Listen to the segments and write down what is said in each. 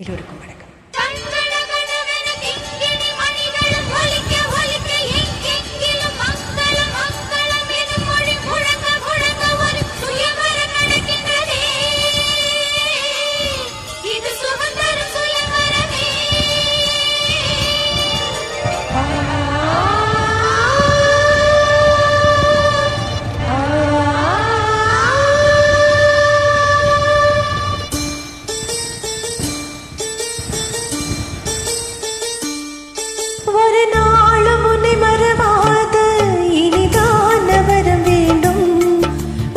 எல்லோருக்கும் வணக்கம். ஒரு நாளும் உன்னை மறவாத இனிதான வரம் வேண்டும்.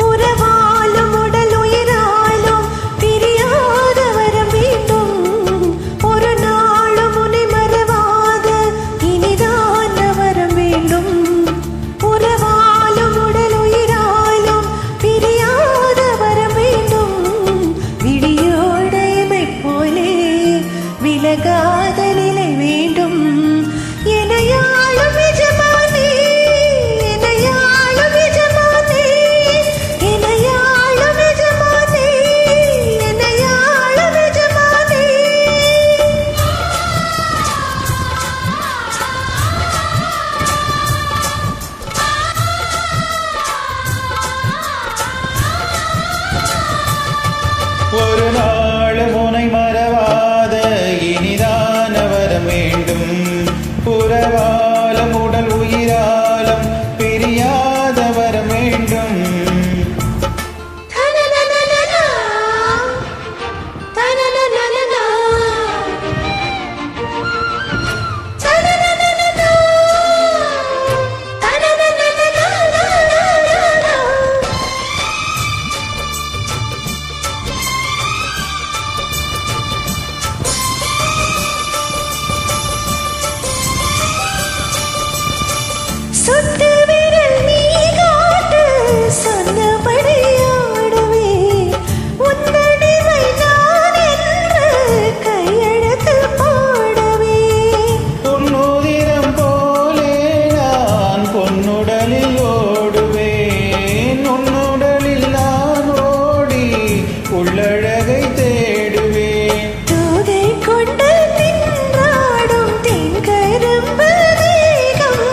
உறவாலும் உடல் உயிராலும் பிரியாத வரம் வேண்டும். ஒரு நாளும் உன்னை மறவாத இனிதான வரம் வேண்டும். உறவாலும் உடல் உயிராலும் பிரியாத வரம் வேண்டும். விழியோடைமை போலே விலகாத நிலை வேண்டும். ஒரு நாளும் உன்னை மறவாத இனிதான வரம் வேண்டும். உறவாலும் உடல் உயிராலும் பிரியாத வரம் வேண்டும். சுட்டு விரல் நீ காட்டு சொன்னபடி ஆடுவே. உன்னடிமை நான் என்று கையெழுத்து பாடவே. பொன்னுதிரம் போலே நான் பொன்னுடலில் ஓடுவேன். உன்னுடலில் நான் ஓடி உள்ளழகை தேடுவேன். தோகை கொண்டு நின்றாடும் தென்கரும்பு தேகம்.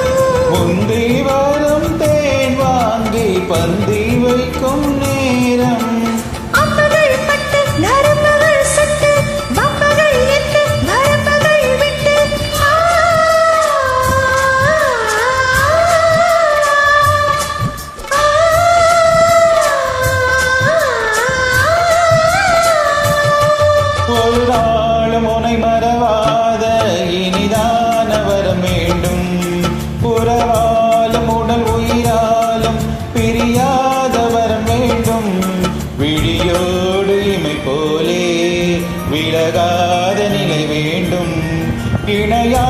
முந்தி வரும் தேன் வாங்கி பந்தி வைக்கும் நேரம். அம்புகள் பட்டு நரம்புகள் சுட்டு வம்புகள் எட்டு வரம்புகள் விட்டு. ஒரு நாளும் உன்னை மறவாத இனிதான வரம் வேண்டும். உறவாலும் உடல் உயிராலும் பிரியாத வரம் வேண்டும். விழியோடு இமை போலே விலகாத நிலை வேண்டும். இணையா